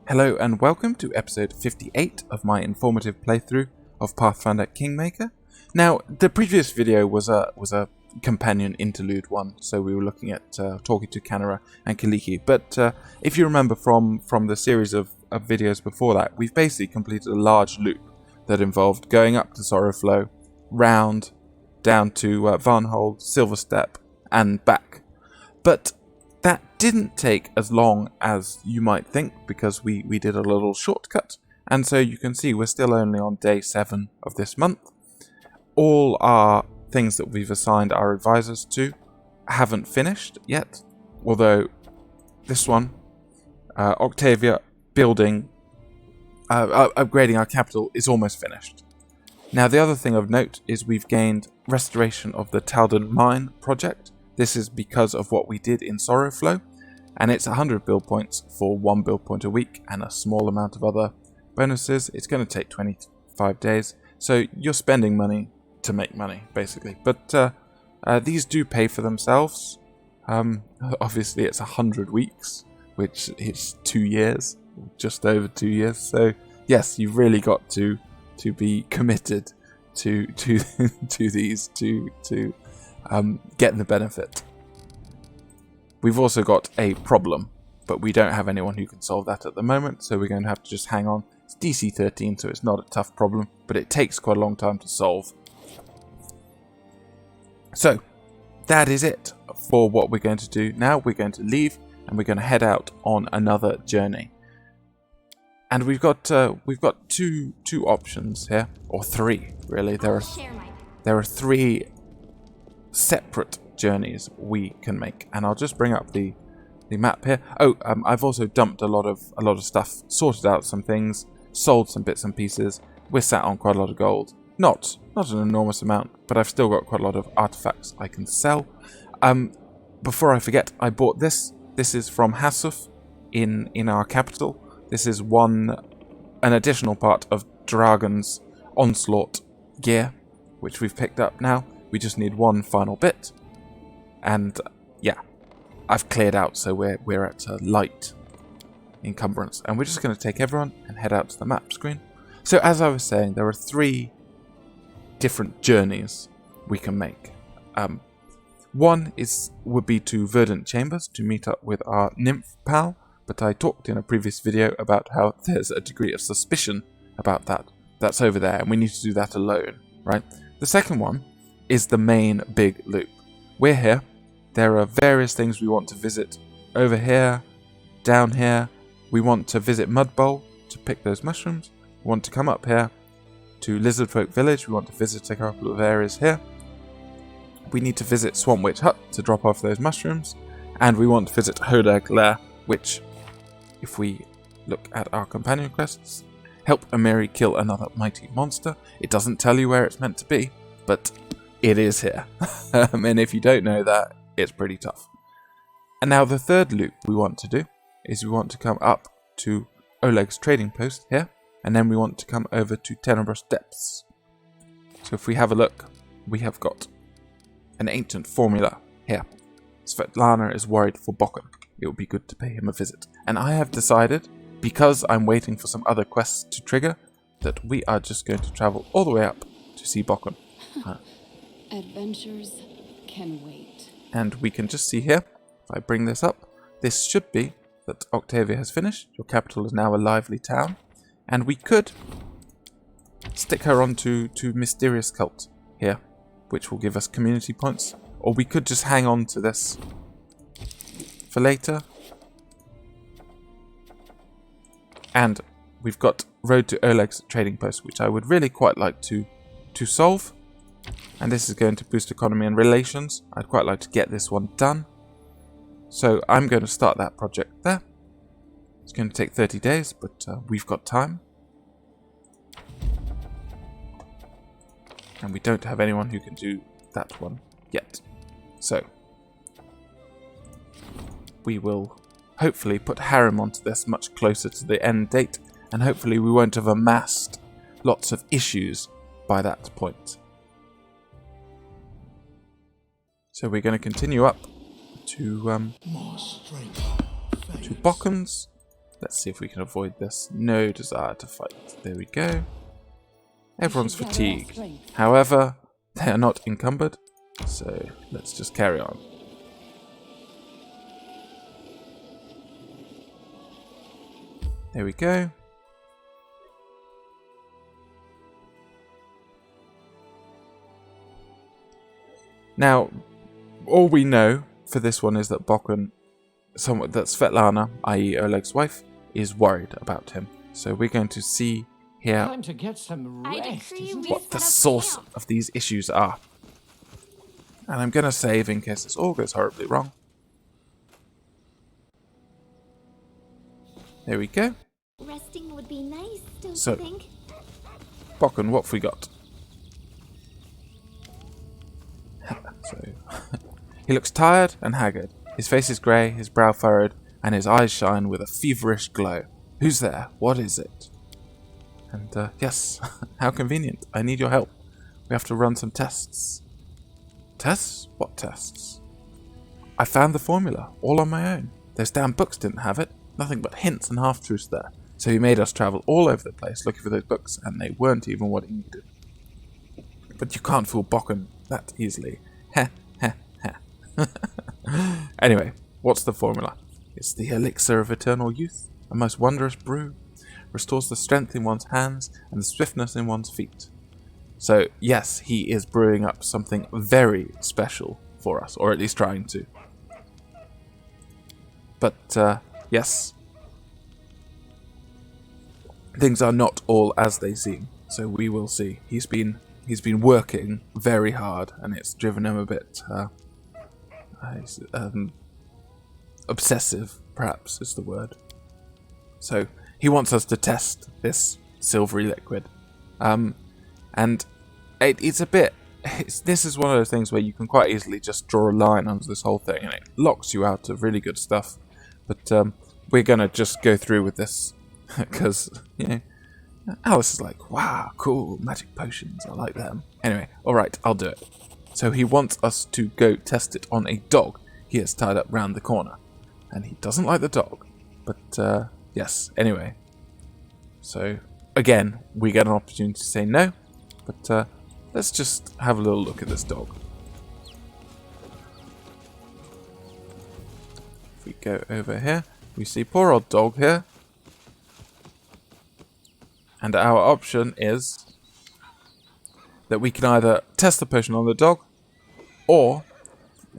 Hello and welcome to episode 58 of my informative playthrough of Pathfinder Kingmaker. Now, the previous video was a companion interlude one, so we were looking at talking to Kanara and Kaliki. But if you remember from the series of videos before that, we've basically completed a large loop that involved going up to Sorrowflow, round, down to Varnhold, Silverstep, and back. But that didn't take as long as you might think, because we did a little shortcut, and so you can see we're still only on day 7 of this month. All our things that we've assigned our advisors to haven't finished yet, although this one, Octavia building, upgrading our capital, is almost finished. Now, the other thing of note is we've gained restoration of the Talden Mine project. This is because of what we did in Sorrowflow, and it's 100 build points for 1 build point a week and a small amount of other bonuses. It's going to take 25 days, so you're spending money to make money, basically. But these do pay for themselves. Obviously, it's 100 weeks, which is 2 years, just over 2 years. So yes, you've really got to be committed to these to getting the benefit. We've also got a problem, but we don't have anyone who can solve that at the moment, so we're going to have to just hang on. It's DC 13, so it's not a tough problem, but it takes quite a long time to solve. So that is it for what we're going to do now. We're going to leave and we're going to head out on another journey. And we've got two options here, or 3 really. There are 3 separate journeys we can make, and I'll just bring up the map here. I've also dumped a lot of stuff, sorted out some things, sold some bits and pieces. We're sat on quite a lot of gold, not an enormous amount, but I've still got quite a lot of artifacts I can sell. Before I forget, I bought this. This is from Hassuf in our capital. This is an additional part of Dragon's Onslaught gear, which we've picked up now. We just need one final bit, and yeah, I've cleared out, so we're at a light encumbrance, and we're just going to take everyone and head out to the map screen. So as I was saying, there are 3 different journeys we can make. One would be to Verdant Chambers to meet up with our nymph pal, but I talked in a previous video about how there's a degree of suspicion about that. That's over there, and we need to do that alone, right? The second one is the main big loop. We're here. There are various things we want to visit over here, down here. We want to visit Mud Bowl to pick those mushrooms. We want to come up here to Lizardfolk Village. We want to visit a couple of areas here. We need to visit Swamp Witch Hut to drop off those mushrooms. And we want to visit Hodag Lair, which, if we look at our companion quests, help Amiri kill another mighty monster. It doesn't tell you where it's meant to be, but it is here. And if you don't know that, it's pretty tough. And now the third loop we want to do is we want to come up to Oleg's trading post here, and then we want to come over to Tenebrous Depths. So if we have a look, we have got an ancient formula here. Svetlana is worried for Bokken. It would be good to pay him a visit. And I have decided, because I'm waiting for some other quests to trigger, that we are just going to travel all the way up to see Bokken. Adventures can wait. And we can just see here, if I bring this up, this should be that Octavia has finished. Your capital is now a lively town. And we could stick her onto Mysterious Cult here, which will give us community points. Or we could just hang on to this for later. And we've got Road to Oleg's trading post, which I would really quite like to solve. And this is going to boost economy and relations. I'd quite like to get this one done. So I'm going to start that project there. It's going to take 30 days, but we've got time. And we don't have anyone who can do that one yet. So we will hopefully put Harem onto this much closer to the end date, and hopefully we won't have amassed lots of issues by that point. So we're going to continue up to Bokken's, Let's see if we can avoid this. No desire to fight. There we go. Everyone's fatigued. However, they are not encumbered. So let's just carry on. There we go. Now, all we know for this one is that Bokken, that Svetlana, i.e. Oleg's wife, is worried about him. So we're going to see here Time to get some rest, isn't it? what the source of these issues are. And I'm going to save in case this all goes horribly wrong. There we go. Resting would be nice, don't So, you think? Bokken, what have we got? So, he looks tired and haggard. His face is grey, his brow furrowed, and his eyes shine with a feverish glow. Who's there? What is it? And, yes, how convenient. I need your help. We have to run some tests. Tests? What tests? I found the formula, all on my own. Those damn books didn't have it. Nothing but hints and half-truths there. So he made us travel all over the place looking for those books, and they weren't even what he needed. But you can't fool Bokken that easily. Heh, heh, heh. Anyway, what's the formula? It's the elixir of eternal youth, a most wondrous brew. Restores the strength in one's hands and the swiftness in one's feet. So, yes, he is brewing up something very special for us, or at least trying to. But, yes, things are not all as they seem, so we will see. He's been working very hard, and it's driven him a bit obsessive, perhaps is the word. So he wants us to test this silvery liquid, and it's a bit. This is one of those things where you can quite easily just draw a line under this whole thing, and it locks you out of really good stuff. But we're gonna just go through with this because Alice is like, wow, cool, magic potions, I like them. Anyway, alright, I'll do it. So he wants us to go test it on a dog he has tied up round the corner. And he doesn't like the dog. But, yes, anyway. So, again, we get an opportunity to say no. But, let's just have a little look at this dog. If we go over here, we see poor old dog here. And our option is that we can either test the potion on the dog, or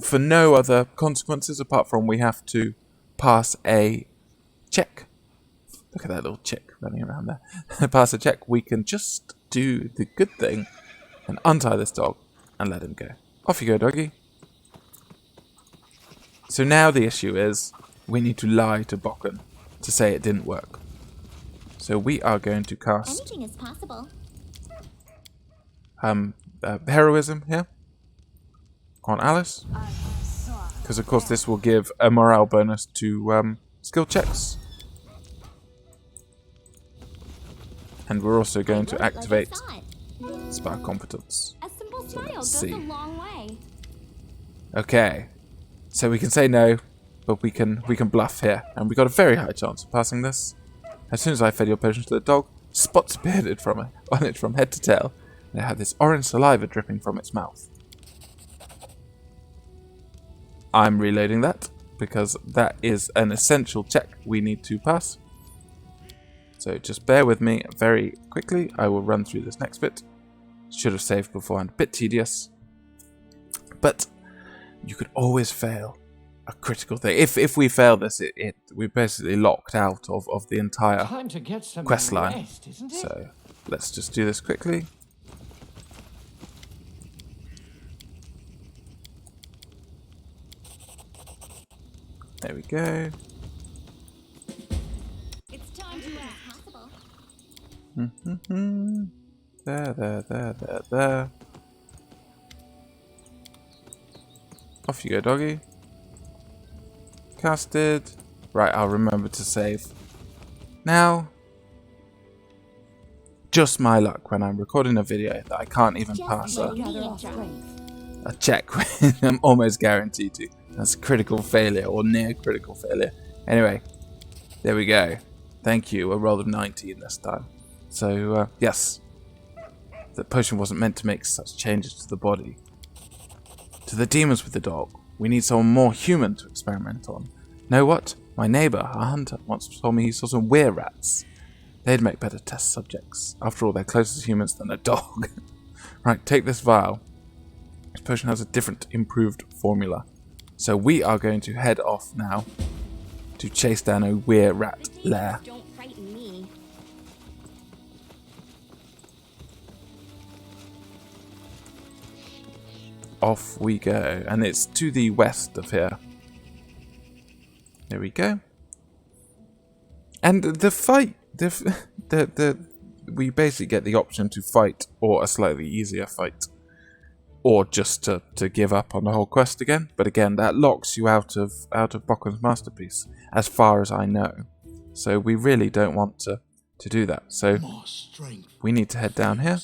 for no other consequences apart from we have to pass a check. Look at that little chick running around there. Pass a check. We can just do the good thing and untie this dog and let him go. Off you go, doggy. So now the issue is we need to lie to Bokken to say it didn't work. So we are going to cast Anything is possible. heroism here on Alice, because of course this will give a morale bonus to skill checks, and we're also going to activate spy competence. A simple So smile let's goes see. a long way. Okay, so we can say no, but we can bluff here, and we got a very high chance of passing this. As soon as I fed your potions to the dog, spots appeared on it from head to tail, and it had this orange saliva dripping from its mouth. I'm reloading that, because that is an essential check we need to pass. So just bear with me very quickly, I will run through this next bit. Should have saved beforehand, a bit tedious. But you could always fail a critical thing. If we fail this, we're basically locked out of the entire Time to get some quest line. rest, isn't it? So let's just do this quickly. There we go. It's time to act. Possible. There. Off you go, doggy. Casted. Right, I'll remember to save. Now, just my luck when I'm recording a video that I can't even pass a check when I'm almost guaranteed to. That's critical failure or near critical failure. Anyway, there we go. Thank you. A roll of 19 this time. So, yes. The potion wasn't meant to make such changes to the body. To the demons with the dog. We need someone more human to experiment on. Know what? My neighbour, a hunter, once told me he saw some Weir rats. They'd make better test subjects. After all, they're closer to humans than a dog. Right, take this vial. This potion has a different, improved formula. So we are going to head off now to chase down a Weir rat lair. Don't frighten me. Off we go, and it's to the west of here. There we go. And the fight, we basically get the option to fight or a slightly easier fight, or just to give up on the whole quest again. But again, that locks you out of Bokken's masterpiece, as far as I know. So we really don't want to do that. So we need to head down here.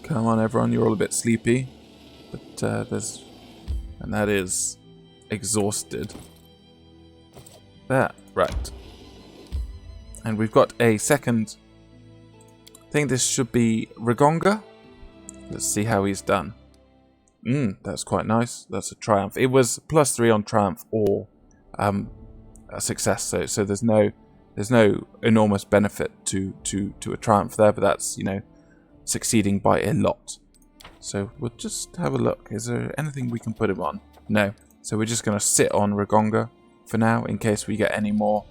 Come on, everyone, you're all a bit sleepy, but and that is exhausted. There, right. And we've got a second. I think this should be Rigonga. Let's see how he's done. That's quite nice. That's a triumph. It was +3 on triumph or a success. So there's no enormous benefit to a triumph there, but that's, you know, succeeding by a lot. So we'll just have a look. Is there anything we can put him on? No. So we're just going to sit on Rigonga for now in case we get any more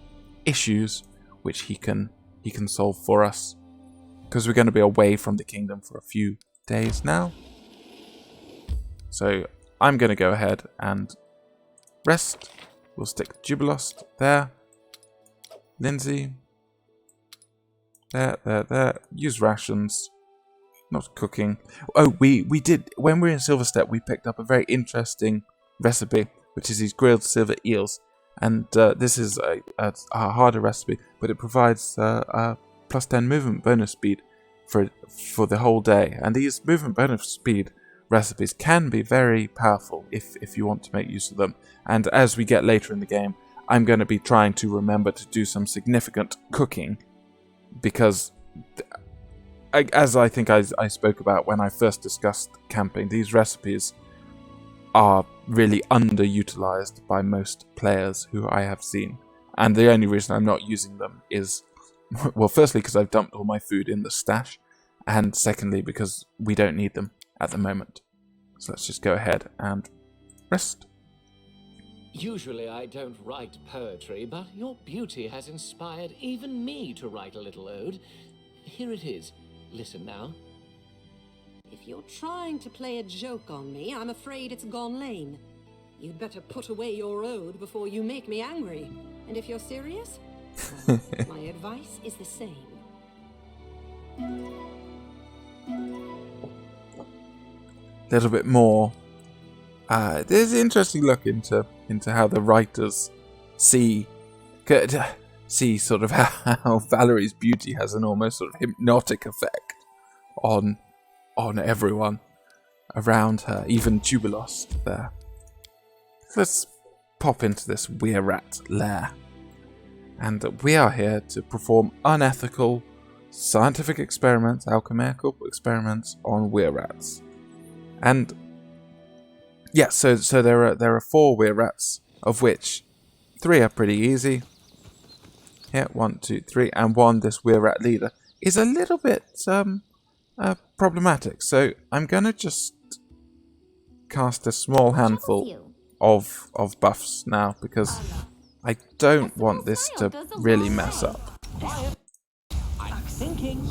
issues which he can solve for us, because we're going to be away from the kingdom for a few days now. So I'm going to go ahead and rest. We'll stick Jubilost there. Lindsay. There. Use rations. Not cooking. Oh, we did, when we were in Silverstep, we picked up a very interesting recipe, which is these grilled silver eels. And this is a harder recipe, but it provides a +10 movement bonus speed for the whole day. And these movement bonus speed recipes can be very powerful if you want to make use of them. And as we get later in the game, I'm going to be trying to remember to do some significant cooking, because as I think I spoke about when I first discussed camping, these recipes are really underutilized by most players who I have seen. And the only reason I'm not using them is, well, firstly, because I've dumped all my food in the stash, and secondly, because we don't need them at the moment. So let's just go ahead and rest. Usually I don't write poetry, but your beauty has inspired even me to write a little ode. Here it is. Listen now. If you're trying to play a joke on me, I'm afraid it's gone lame. You'd better put away your ode before you make me angry. And if you're serious, well, my advice is the same. A little bit more. There's an interesting look into how the writers see sort of how Valerie's beauty has an almost sort of hypnotic effect on everyone around her, even Jubilost there. Let's pop into this Weir rat lair. And we are here to perform unethical scientific experiments, alchemical experiments on Weir rats. And yeah, so there are 4 Weir rats, of which 3 are pretty easy. Yeah, 1, 2, 3, and 1, this Weir rat leader, is a little bit problematic. So I'm gonna just cast a small handful of buffs now, because I don't want this to really mess up. I'm thinking.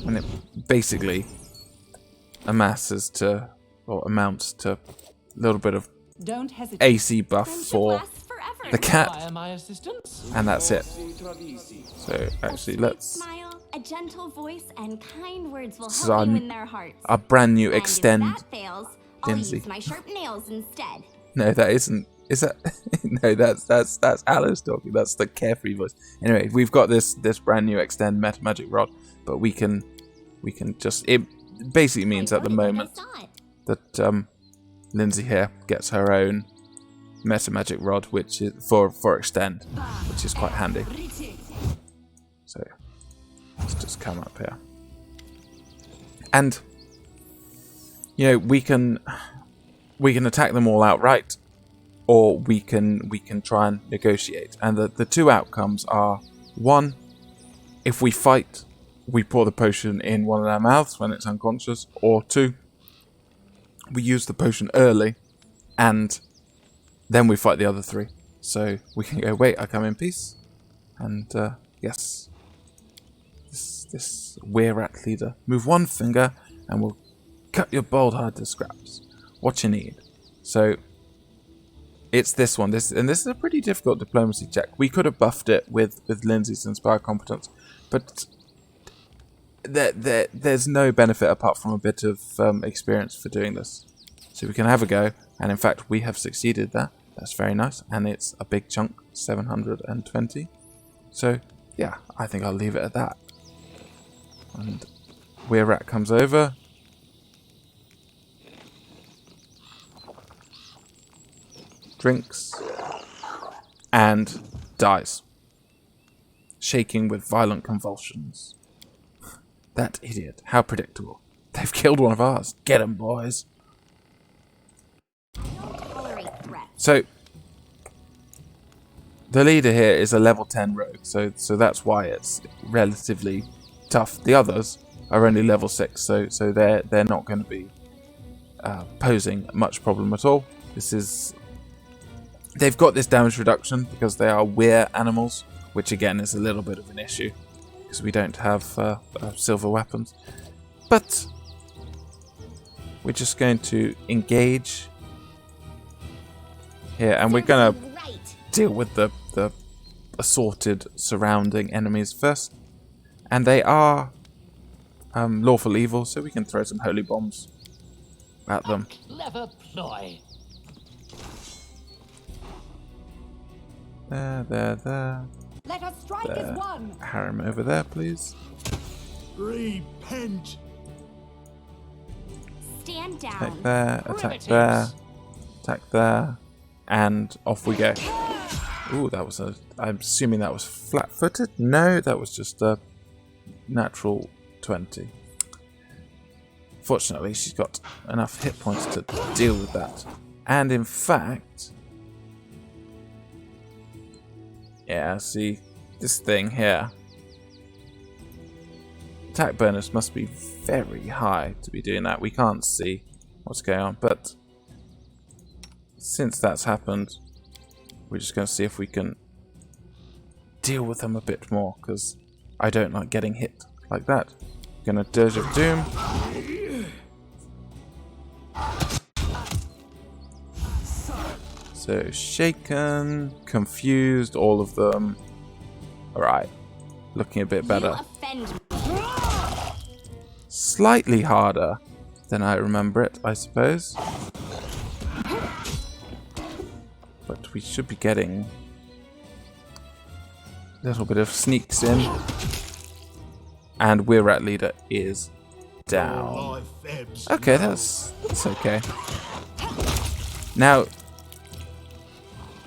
And it basically amounts to a little bit of Don't hesitate. AC buff for the cat, Via my assistance. and that's it. So actually, let's. Smile, a gentle voice, and kind words will This is help you in their hearts. our brand new And extend. if that fails, I'll Lindsay. use my sharp nails instead. No, that isn't. Is that? No, that's Alice talking. That's the carefree voice. Anyway, we've got this brand new extend meta magic rod, but we can just. It basically means at the moment that Lindsay here gets her own meta magic rod, which is for extend, which is quite handy. So let's just come up here, and you know, we can attack them all outright, or we can try and negotiate. And the two outcomes are: one, if we fight, we pour the potion in one of their mouths when it's unconscious, or two, we use the potion early, and then we fight the other three. So we can go, wait, I come in peace, and yes, this Weir leader, move one finger, and we'll cut your bald head to scraps. What you need. So it's this one. This is a pretty difficult diplomacy check. We could have buffed it with Lindsay's Inspire competence, but there's no benefit apart from a bit of experience for doing this. So we can have a go, and in fact we have succeeded there. That's very nice, and it's a big chunk, 720. So yeah, I think I'll leave it at that. And Weir comes over. Drinks. And dies. Shaking with violent convulsions. That idiot. How predictable. They've killed one of ours. Get 'em, boys. So, the leader here is a level 10 rogue, so that's why it's relatively tough. The others are only level 6, so they're not going to be posing much problem at all. They've got this damage reduction because they are Weir animals, which again is a little bit of an issue because we don't have silver weapons. But we're just going to engage here, and we're going to deal with the assorted surrounding enemies first. And they are lawful evil, so we can throw some holy bombs at them. Clever ploy. There. Let us strike as one. Harem over there, please. Repent. Stand down. Attack there, attack there, attack there, and off we go. Ooh, I'm assuming that was flat-footed? No, that was just a natural 20. Fortunately, she's got enough hit points to deal with that. And in fact, yeah, see, this thing here, attack bonus must be very high to be doing that. We can't see what's going on, but since that's happened, we're just going to see if we can deal with them a bit more, because I don't like getting hit like that. Gonna Dirge of Doom. So shaken, confused, all of them. Alright, looking a bit better. Slightly harder than I remember it, I suppose. But we should be getting a little bit of sneaks in. And Weir leader is down. Okay, that's okay. Now,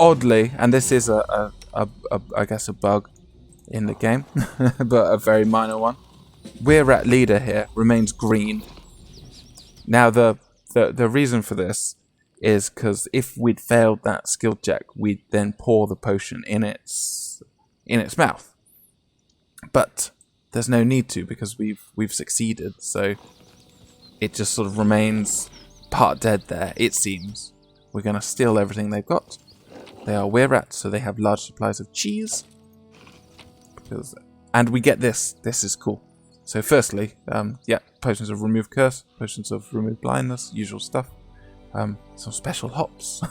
oddly, and this is I guess a bug in the game, but a very minor one. Weir leader here remains green. Now the reason for this is because if we'd failed that skill check, we'd then pour the potion in its mouth. But there's no need to, because we've succeeded, so it just sort of remains part dead there, it seems. We're going to steal everything they've got. They are Weir, so they have large supplies of cheese. And we get this. This is cool. So firstly, yeah, potions of remove curse, potions of remove blindness, usual stuff. Some special hops.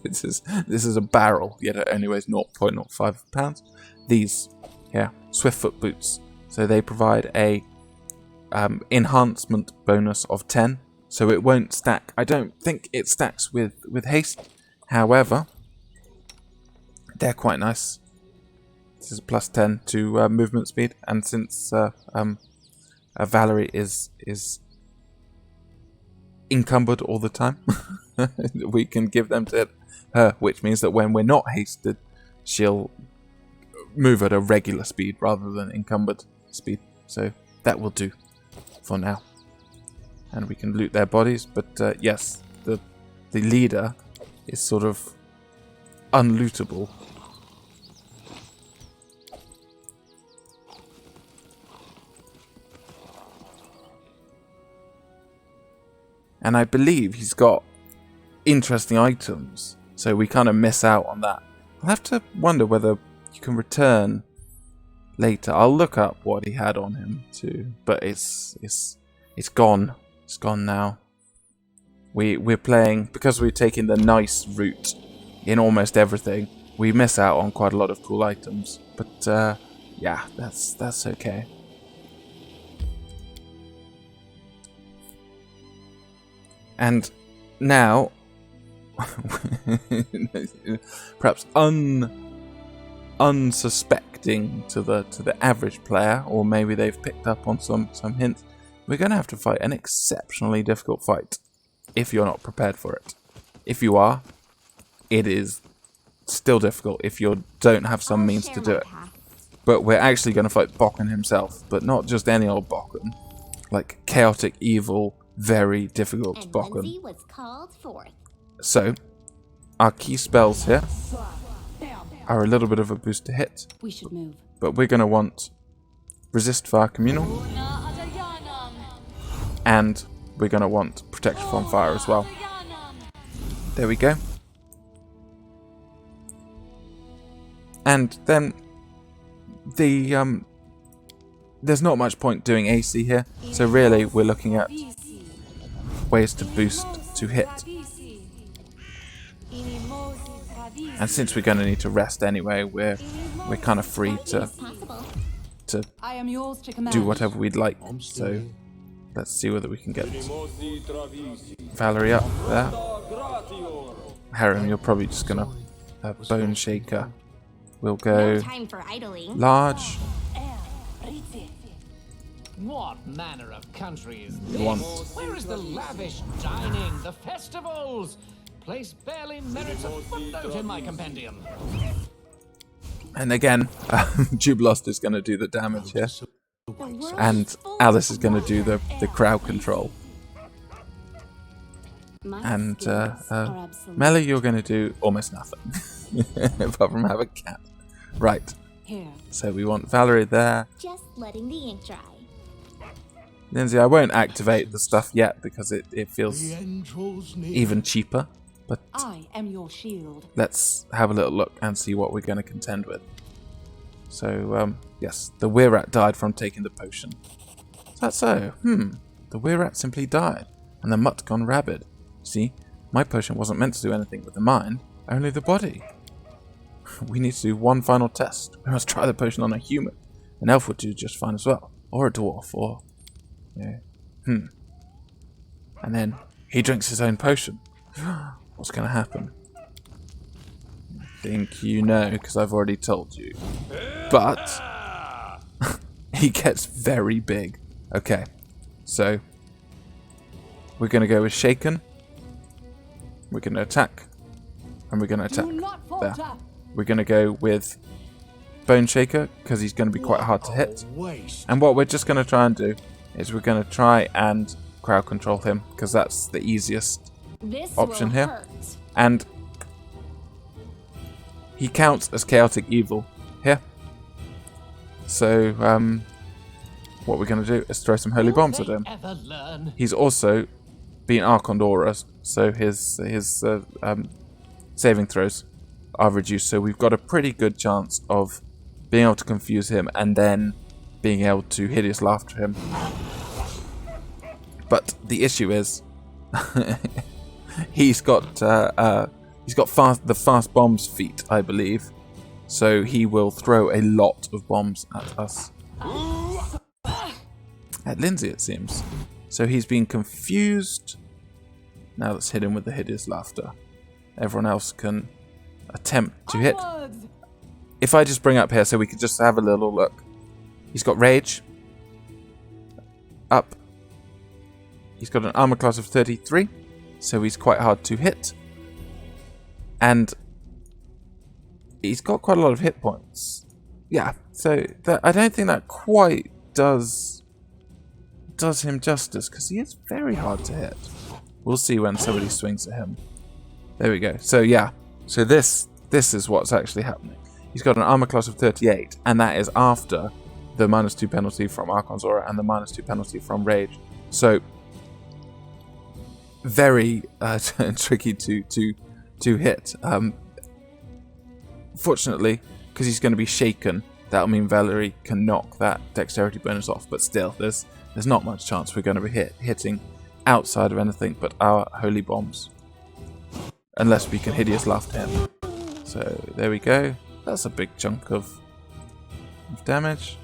This is a barrel, yet it only weighs 0.05 pounds. These, yeah, Swiftfoot boots. So they provide a enhancement bonus of 10. So it won't stack. I don't think it stacks with haste. However, they're quite nice. This is a plus 10 to movement speed, and since Valerie is encumbered all the time, we can give them to her, which means that when we're not hasted, she'll move at a regular speed rather than encumbered speed. So that will do for now. And we can loot their bodies, but yes, the leader is sort of unlootable. And I believe he's got interesting items, so we kind of miss out on that. I'll have to wonder whether you can return later. I'll look up what he had on him too, but it's gone. It's gone now. We're playing, because we're taking the nice route in almost everything, we miss out on quite a lot of cool items. But yeah, that's okay. And now, perhaps unsuspecting to the average player, or maybe they've picked up on some hints, we're going to have to fight an exceptionally difficult fight if you're not prepared for it. If you are, it is still difficult if you don't have some means to do it. But we're actually going to fight Bokken himself, but not just any old Bokken, like chaotic evil, very difficult Bokken. Was called forth. So, our key spells here are a little bit of a boost to hit, We should move. but we're going to want Resist Fire Communal, and we're going to want Protection from Fire as well. There we go. And then there's not much point doing AC here, so really we're looking at ways to boost to hit. And since we're going to need to rest anyway, we're kind of free to I am yours to command. do whatever we'd like. So let's see whether we can get Valerie up there. Harem, you're probably just going to Bone Shaker. We'll go No time for idling. large. What manner of country is You this? want Where is the lavish dining, the festivals? Place barely merits a footnote in my compendium. And again, Jubilost is going to do the damage here. And Alice is going to do the crowd control. And Melly, you're going to do almost nothing. Apart from have a cat. Right. Here. So we want Valerie there. Just letting the ink dry. Lindsay, I won't activate the stuff yet because it feels even cheaper. But I am your shield. let's have a little look and see what we're going to contend with. So, yes, the Weir rat died from taking the potion. Is that so? The Weir rat simply died, and the mutt gone rabid. See, my potion wasn't meant to do anything with the mind, only the body. We need to do one final test. We must try the potion on a human. An elf would do just fine as well, or a dwarf, or... yeah. And then he drinks his own potion. What's going to happen? I think you know, because I've already told you. But he gets very big. Okay, so we're going to go with Shaken. We're going to attack. And we're going to attack Do not there. falter. We're going to go with Bone Shaker, because he's going to be quite hard to hit. And what we're just going to try and do is we're going to try and crowd control him, because that's the easiest This option will here. hurt. And he counts as chaotic evil here. So what we're going to do is throw some holy bombs at him. Ever learn? He's also been Archon Aura, so his saving throws are reduced. So we've got a pretty good chance of being able to confuse him and then being able to hideous laughter him. But the issue is he's got the fast bombs feat, I believe. So he will throw a lot of bombs at us. At Lindsay, it seems. So he's been confused. Now let's hit him with the hideous laughter. Everyone else can attempt to hit. Onwards. If I just bring up here so we could just have a little look. He's got rage. Up. He's got an armor class of 33. so he's quite hard to hit. And he's got quite a lot of hit points. Yeah, so I don't think that quite does him justice, because he is very hard to hit. We'll see when somebody swings at him. There we go. So yeah, so this is what's actually happening. He's got an armor class of 38, and that is after the -2 penalty from Archon's Aura and the -2 penalty from Rage. So very tricky to hit. Fortunately, because he's going to be shaken, that'll mean Valerie can knock that dexterity bonus off. But still, there's not much chance we're going to be hitting outside of anything but our holy bombs, unless we can hideous laughter him. So there we go. That's a big chunk of damage.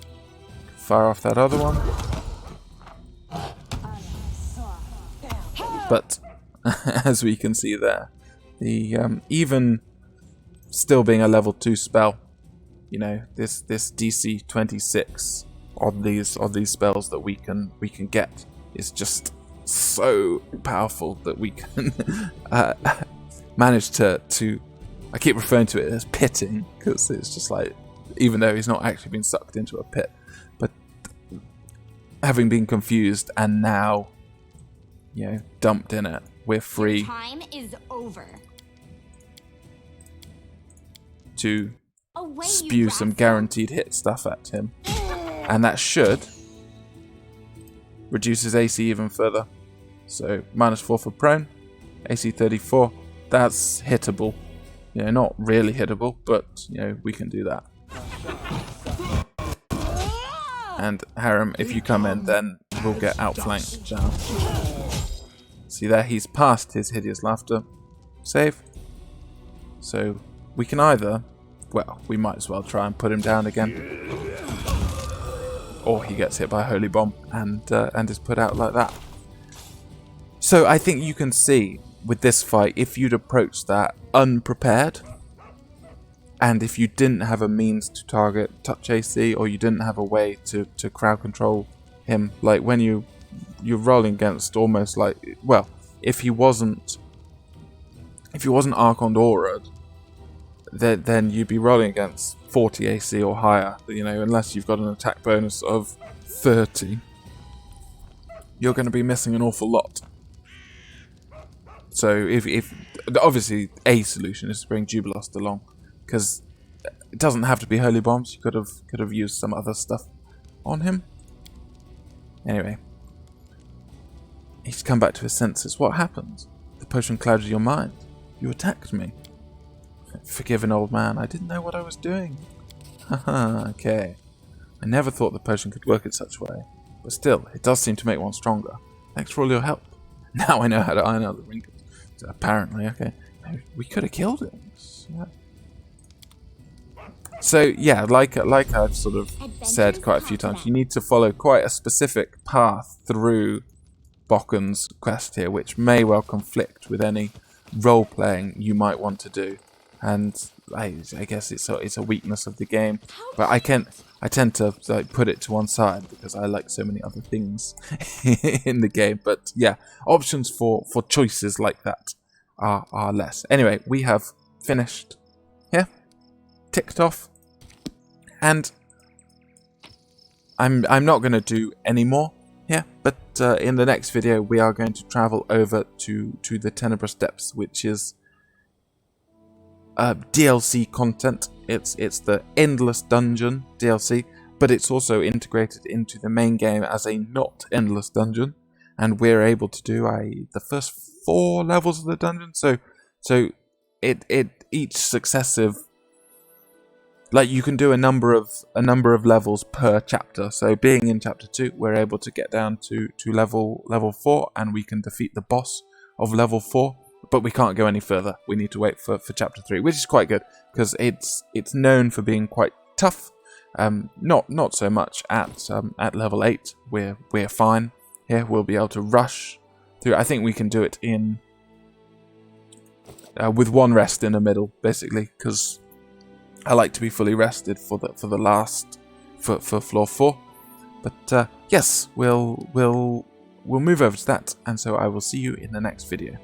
Fire off that other one. But as we can see there, the even still being a level 2 spell, you know, this DC 26 on these spells that we can get is just so powerful that we can manage to I keep referring to it as pitting, because it's just like, even though he's not actually been sucked into a pit, but having been confused and now, you know, dumped in it, we're free. Time is over. To spew some guaranteed hit stuff at him, and that should reduce his AC even further. So -4 for prone, AC 34. That's hittable. You know, not really hittable, but you know, we can do that. And Harem, if you come in, then we'll get outflanked down. See there, he's passed his hideous laughter save. So we can either, well, we might as well try and put him down again, or he gets hit by a holy bomb and is put out like that. So I think you can see with this fight, if you'd approached that unprepared, and if you didn't have a means to target touch AC, or you didn't have a way to crowd control him, like when you're rolling against almost like, well, if he wasn't Archon Aura'd, then you'd be rolling against 40 AC or higher, you know, unless you've got an attack bonus of 30. You're going to be missing an awful lot. So if obviously a solution is to bring Jubilost along, because it doesn't have to be holy bombs. You could have used some other stuff on him. Anyway, he's come back to his senses. What happened? The potion clouded your mind. You attacked me. Forgiven old man, I didn't know what I was doing. Haha, okay. I never thought the potion could work in such a way, but still, it does seem to make one stronger. Thanks for all your help. Now I know how to iron out the wrinkles. So apparently, okay. We could have killed him. Yeah. So yeah, like I've sort of said quite a few times, you need to follow quite a specific path through Bokken's quest here, which may well conflict with any role playing you might want to do. And I guess it's a weakness of the game, but I tend to like put it to one side because I like so many other things in the game. But yeah, options for choices like that are less. Anyway, we have finished here, ticked off, and I'm not going to do any more here. But in the next video, we are going to travel over to the Tenebrous Depths, which is DLC content. It's the Endless Dungeon DLC, but it's also integrated into the main game as a not endless dungeon, and we're able to do the first 4 levels of the dungeon. So it each successive, like, you can do a number of levels per chapter. So being in chapter 2, we're able to get down to level 4, and we can defeat the boss of level 4. But we can't go any further. We need to wait for chapter 3, which is quite good because it's known for being quite tough. Not so much at level 8. We're fine here. We'll be able to rush through. I think we can do it in with one rest in the middle, basically, because I like to be fully rested for the last for floor 4. But yes, we'll move over to that, and so I will see you in the next video.